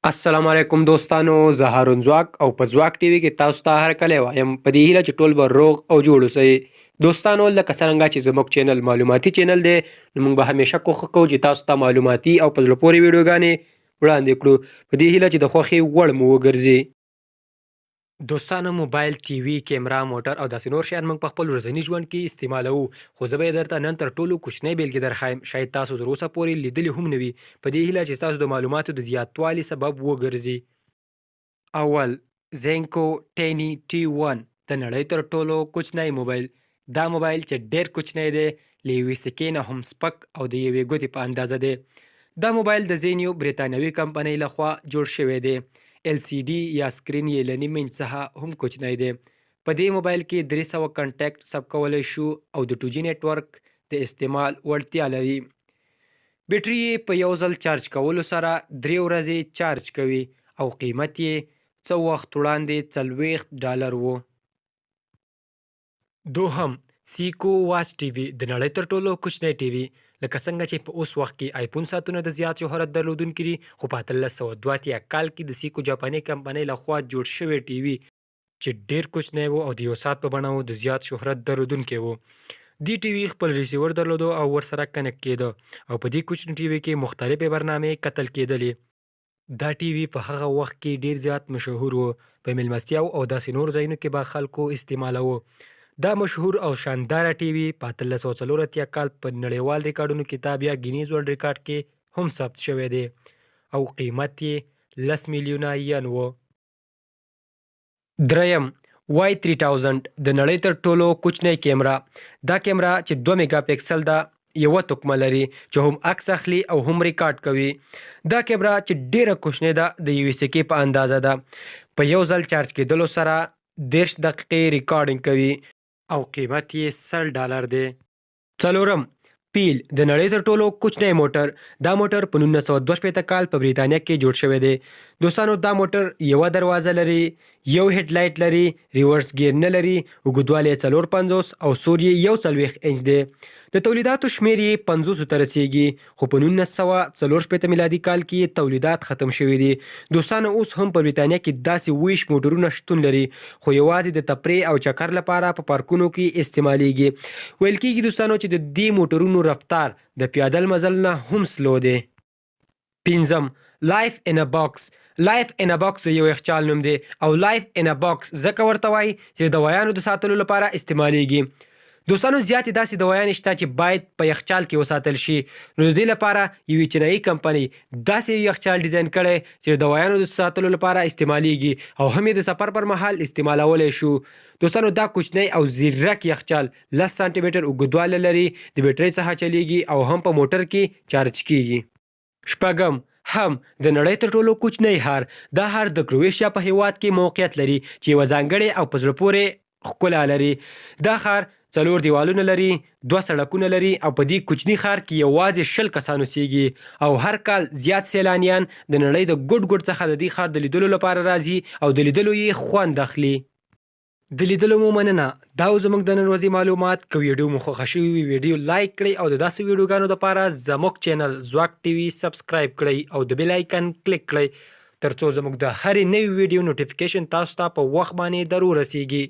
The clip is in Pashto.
السلام علیکم دوستانو، زه هارون ځواک او په ځواک ټي وي کې تاسو ته هرکلی وایم په دې هیله چې ټول به روغ او جوړ اوسئ. دوستانو لکه څرنګه چې زموږ چینل معلوماتي چینل دی، نو موږ به همیشه کوښښ کوو چې تاسو ته معلوماتي او په زړه پورې ویډیوګانې وړاندې کړو په دې هیله چې د خوښې وړ مو وګرځي. دوستانو موبایل، ټي وي، کیمرا، موټر او داسې نور شیان موږ په خپل ورځني ژوند کې استعمالوو، خو زه به یې درته نن تر ټولو کوچنۍ بیلګې درښایم. شاید تاسو تر اوسه پورې لیدلې هم نه وي، په دې هیله چې ستاسو د معلوماتو د زیاتوالي سبب وګرځي. اول، زینکو ټینی ټي 1 د نړۍ تر ټولو کوچنی موبایل. دا موبایل چې ډېر کوچنی دی، له یوې سکې نه هم سپک او د یوې ګوتې په اندازه دی. دا موبایل د زینیو برتانوي کمپنۍ لخوا جوړ شوی دی. LCD یا سکرین یې له نیم انچ څخه هم کوچنی دی. په دې موبایل کې 300 کنټیکټ ثبت کولی شو او د 2G نیټورک د استعمال وړتیا لري. بیټري یې په یو ځل چارج کولو سره 3 ورځې چارج کوي او قیمت یې څه وخت وړاندې $40 و. دوهم، سیکو واچ ټي وي د نړۍ تر ټولو کوچنی ټي وي. لکه څنګه چې په اوس وخت کې آیفون ساعتونه د زیات شهرت درلودونکي دي، خو په 1882 کال کې د سیکو جاپاني کمپنۍ لخوا جوړ شوی ټي وي چې ډېر کوچنی و او د یو ساعت په بڼه و، د زیات شهرت درلودونکی و. دې ټي وي خپل ریسیور درلودو او ورسره کنیکټ کېده او په دې کوچني ټي وي کې مختلفې برنامې کتل کېدلې. دا ټي وي په هغه وخت کې ډېر زیات مشهور و، په میلمستیاو او داسې نور ځایونو کې به خلکو استعمالوه. دا مشهور او شانداره ټي وي په 1884 کال په نړیوال ریکارډونو کتاب یا گینیز ورلډ ریکارډ کې هم ثبت شوی دی او قیمت یې 10 میلیونه ین و. دریم، وای 3000 د نړۍ تر ټولو کوچنی کیمرا. دا کیمرا چې 2 میګا پکسل ده، یوه تکمه لري چې هم عکس اخلي او هم ریکارډ کوي. دا کیمرا چې ډیره کوچنۍ ده، د یوې سکې په اندازه ده. په یو ځل چارج کېدلو سره 30 دقیقې ریکارډینګ کوي او قیمت یې $100 دی. څلورم، پیل د نړۍ تر ټولو کوچنی موټر. دا موټر په 1962 کال په بریتانیا کې جوړ شوی دی. دوستانو دا موټر یوه دروازه لري، یو هیډ لایټ لري، ریورس ګیر نه لري، اوږدوالی یې 450 او سور یې 140 انچ دی. د تولیداتو شمیر یې 50 ته رسیږي، خو په 1964 میلادي کال کې یې تولیدات ختم شوي دي. دوستانو اوس هم په بریتانیا کې داسې 20 موټرونه شتون لري، خو یوازې د تفریح او چکر لپاره په پارکونو کې استعمالیږي. ویل کېږي دوستانو چې د دې موټرونو رفتار د پیاده مزل نه هم سلو دی. پنځم، لایف ان ا باکس. لایف ان ا باکس د یو یخچال نوم دی او لایف ان ا باکس ځکه ورته وایي چې د دوایانو د ساتلو لپاره استعمالیږي. دوستانو زیاتې داسې دوايانې شته چې باید په یخچال کې وساتل شي، نو د دې لپاره یوې چینایي کمپنۍ داسې یخچال ډیزاین کړی چې د دوایانو د ساتلو لپاره استعمالیږي او هم یې د سفر پر مهال استعمالولی شو. دوستانو دا کوچنی او زیرک یخچال 10 سانتي متر اوږدوالی لري، د بیټرۍ څخه چلیږي او هم په موټر کې چارج کیږي. شپږم، هم د نړۍ تر ټولو کوچنی ښار. دا ښار د کرویشیا په هیواد کې موقعیت لري چې یوه ځانګړې او په زړه پورې ښکلا لري. دا ښار 4 دیوالونه لري، 2 سړکونه لري او په دې کوچني ښار کې یوازې 20 کسان اوسیږي او هر کال زیات سیلانیان د نړۍ د ګوټ ګوټ څخه د دې ښار د لیدلو لپاره راځي او د لیدلو یې خوند اخلي. د لیدلو مو مننه. دا زموږ د نن ورځې معلومات. که ویډیو مو خوښه شوې وي ویډیو لایک کړئ او د داسې ویډیوګانو لپاره زموږ چینل ځواک ټي وي سبسکرایب کړئ او د بیل آیکن کلیک کړئ ترڅو زموږ د هرې نوې ویډیو نوټیفیکیشن تاسو ته په وخت باندې در ورسیږي.